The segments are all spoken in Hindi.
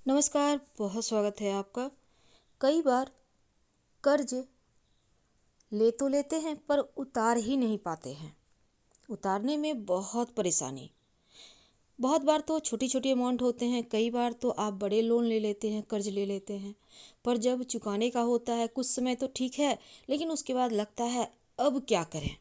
नमस्कार, बहुत स्वागत है आपका। कई बार कर्ज ले तो लेते हैं पर उतार ही नहीं पाते हैं। उतारने में बहुत परेशानी। बहुत बार तो छोटी छोटी अमाउंट होते हैं, कई बार तो आप बड़े लोन ले लेते हैं, कर्ज ले लेते हैं। पर जब चुकाने का होता है कुछ समय तो ठीक है, लेकिन उसके बाद लगता है अब क्या करें।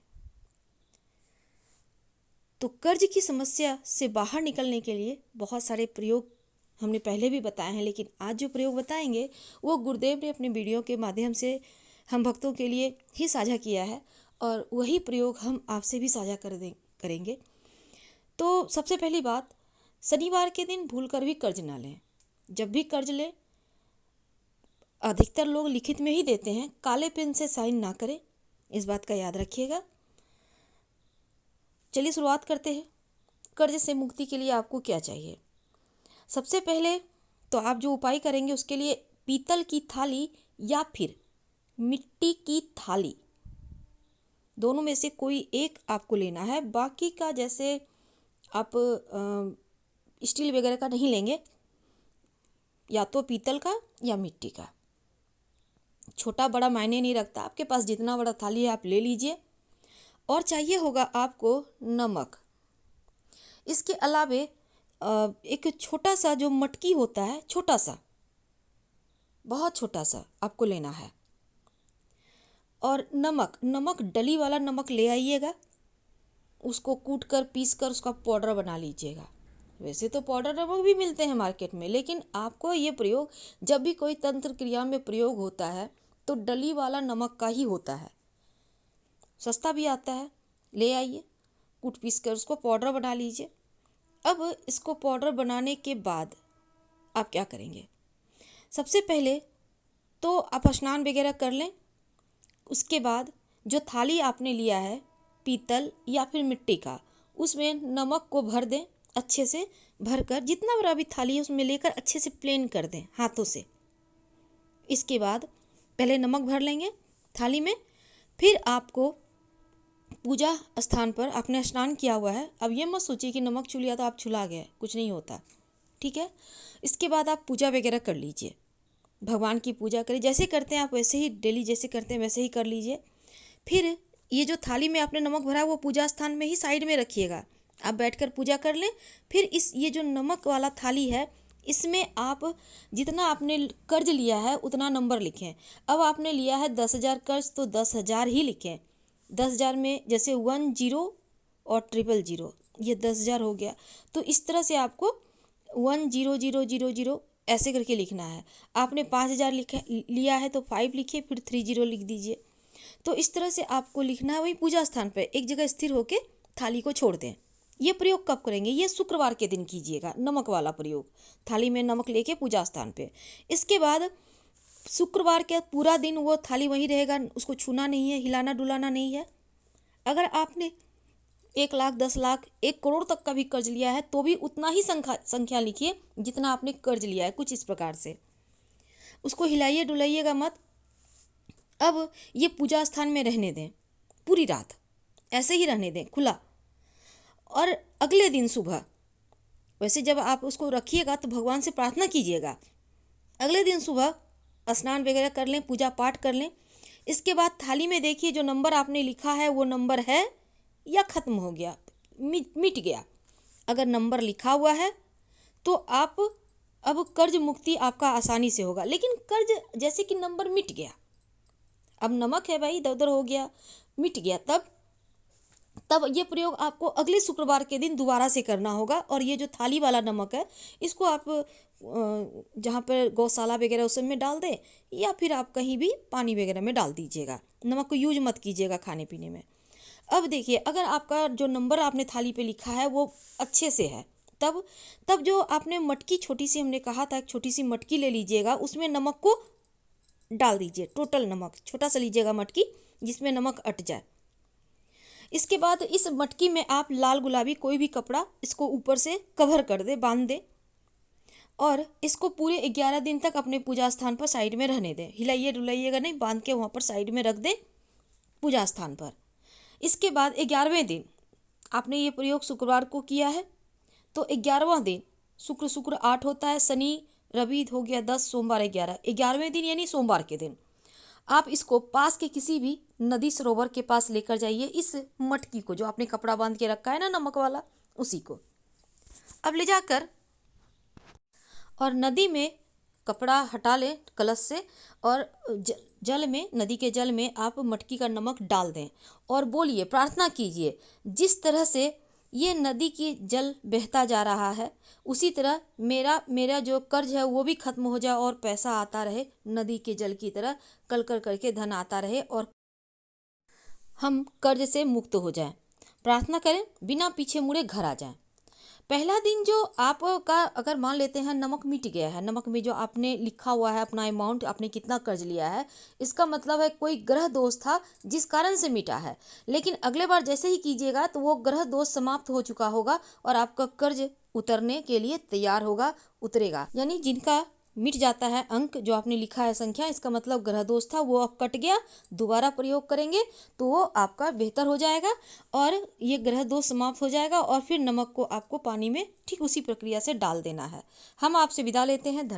तो कर्ज की समस्या से बाहर निकलने के लिए बहुत सारे प्रयोग हमने पहले भी बताए हैं, लेकिन आज जो प्रयोग बताएंगे वो गुरुदेव ने अपने वीडियो के माध्यम से हम भक्तों के लिए ही साझा किया है और वही प्रयोग हम आपसे भी साझा करेंगे। तो सबसे पहली बात, शनिवार के दिन भूलकर भी कर्ज ना लें। जब भी कर्ज लें, अधिकतर लोग लिखित में ही देते हैं, काले पेन से साइन ना करें, इस बात का याद रखिएगा। चलिए शुरुआत करते हैं। कर्ज से मुक्ति के लिए आपको क्या चाहिए? सबसे पहले तो आप जो उपाय करेंगे उसके लिए पीतल की थाली या फिर मिट्टी की थाली, दोनों में से कोई एक आपको लेना है। बाकी का जैसे आप स्टील वगैरह का नहीं लेंगे, या तो पीतल का या मिट्टी का। छोटा बड़ा मायने नहीं रखता, आपके पास जितना बड़ा थाली है आप ले लीजिए। और चाहिए होगा आपको नमक। इसके अलावे एक छोटा सा जो मटकी होता है, छोटा सा, बहुत छोटा सा आपको लेना है। और नमक डली वाला नमक ले आइएगा, उसको कूट कर पीस कर उसका पाउडर बना लीजिएगा। वैसे तो पाउडर नमक भी मिलते हैं मार्केट में, लेकिन आपको ये प्रयोग जब भी कोई तंत्र क्रिया में प्रयोग होता है तो डली वाला नमक का ही होता है। सस्ता भी आता है, ले आइए, कूट पीस कर उसको पाउडर बना लीजिए। अब इसको पाउडर बनाने के बाद आप क्या करेंगे? सबसे पहले तो आप स्नान वगैरह कर लें। उसके बाद जो थाली आपने लिया है पीतल या फिर मिट्टी का, उसमें नमक को भर दें, अच्छे से भर कर, जितना बड़ा भी थाली है उसमें लेकर अच्छे से प्लेन कर दें हाथों से। इसके बाद पहले नमक भर लेंगे थाली में, फिर आपको पूजा स्थान पर, आपने स्नान किया हुआ है, अब ये मत सोचिए कि नमक छू लिया तो आप छुला गए, कुछ नहीं होता, ठीक है। इसके बाद आप पूजा वगैरह कर लीजिए, भगवान की पूजा करिए, जैसे करते हैं आप वैसे ही, डेली जैसे करते हैं वैसे ही कर लीजिए। फिर ये जो थाली में आपने नमक भरा वो पूजा स्थान में ही साइड में रखिएगा, आप बैठकर पूजा कर लें। फिर इस ये जो नमक वाला थाली है इसमें आप जितना आपने कर्ज लिया है उतना नंबर लिखें। अब आपने लिया है 10,000 कर्ज तो 10,000 ही लिखें। 10,000 में जैसे 10 और 000, ये 10,000 हो गया। तो इस तरह से आपको 10,000 ऐसे करके लिखना है। आपने 5,000 लिया है तो 5 लिखिए, फिर 30 लिख दीजिए। तो इस तरह से आपको लिखना है, वही पूजा स्थान पर एक जगह स्थिर होकर थाली को छोड़ दें। ये प्रयोग कब करेंगे? ये शुक्रवार के दिन कीजिएगा, नमक वाला प्रयोग, थाली में नमक लेके पूजा स्थान पे। इसके बाद शुक्रवार के पूरा दिन वो थाली वहीं रहेगा, उसको छूना नहीं है, हिलाना डुलाना नहीं है। अगर आपने 1 लाख, 10 लाख, 1 करोड़ तक का भी कर्ज लिया है तो भी उतना ही संख्या लिखिए जितना आपने कर्ज लिया है, कुछ इस प्रकार से। उसको हिलाइए डुलाइएगा मत। अब ये पूजा स्थान में रहने दें, पूरी रात ऐसे ही रहने दें खुला। और अगले दिन सुबह, वैसे जब आप उसको रखिएगा तो भगवान से प्रार्थना कीजिएगा। अगले दिन सुबह स्नान वगैरह कर लें, पूजा पाठ कर लें। इसके बाद थाली में देखिए जो नंबर आपने लिखा है वो नंबर है या ख़त्म हो गया, मिट गया। अगर नंबर लिखा हुआ है तो आप अब कर्ज मुक्ति आपका आसानी से होगा। लेकिन कर्ज जैसे कि नंबर मिट गया, अब नमक है भाई, इधर उधर हो गया, मिट गया, तब ये प्रयोग आपको अगले शुक्रवार के दिन दोबारा से करना होगा। और ये जो थाली वाला नमक है इसको आप जहाँ पर गौशाला वगैरह उस में डाल दें, या फिर आप कहीं भी पानी वगैरह में डाल दीजिएगा। नमक को यूज मत कीजिएगा खाने पीने में। अब देखिए, अगर आपका जो नंबर आपने थाली पे लिखा है वो अच्छे से है, तब जो आपने मटकी छोटी सी, हमने कहा था एक छोटी सी मटकी ले लीजिएगा, उसमें नमक को डाल दीजिए। टोटल नमक छोटा सा लीजिएगा मटकी, जिसमें नमक अट जाए। इसके बाद इस मटकी में आप लाल गुलाबी कोई भी कपड़ा इसको ऊपर से कवर कर दे, बांध दे, और इसको पूरे 11 दिन तक अपने पूजा स्थान पर साइड में रहने दें। हिलाइए डुलाइएगा नहीं, बांध के वहाँ पर साइड में रख दें पूजा स्थान पर। इसके बाद 11वें दिन, आपने ये प्रयोग शुक्रवार को किया है तो 11वां दिन, शुक्र 8 होता है, शनि रवि हो गया 10, सोमवार 11, 11वें दिन यानी सोमवार के दिन आप इसको पास के किसी भी नदी सरोवर के पास लेकर जाइए। इस मटकी को जो आपने कपड़ा बांध के रखा है ना नमक वाला, उसी को अब ले जाकर और नदी में कपड़ा हटा लें कलश से, और जल में, नदी के जल में आप मटकी का नमक डाल दें और बोलिए, प्रार्थना कीजिए, जिस तरह से ये नदी की जल बहता जा रहा है उसी तरह मेरा मेरा जो कर्ज है वो भी खत्म हो जाए और पैसा आता रहे, नदी के जल की तरह कल कर करके धन आता रहे और हम कर्ज से मुक्त हो जाएं। प्रार्थना करें, बिना पीछे मुड़े घर आ जाएं। पहला दिन जो आपका, अगर मान लेते हैं नमक मिट गया है, नमक में जो आपने लिखा हुआ है अपना अमाउंट, आपने कितना कर्ज लिया है, इसका मतलब है कोई ग्रह दोष था जिस कारण से मिटा है। लेकिन अगले बार जैसे ही कीजिएगा तो वो ग्रह दोष समाप्त हो चुका होगा और आपका कर्ज उतरने के लिए तैयार होगा, उतरेगा। यानी जिनका मिट जाता है अंक, जो आपने लिखा है संख्या, इसका मतलब ग्रह दोष था वो अब कट गया। दोबारा प्रयोग करेंगे तो वो आपका बेहतर हो जाएगा और ये ग्रह दोष समाप्त हो जाएगा और फिर नमक को आपको पानी में ठीक उसी प्रक्रिया से डाल देना है। हम आपसे विदा लेते हैं। धन्यवाद।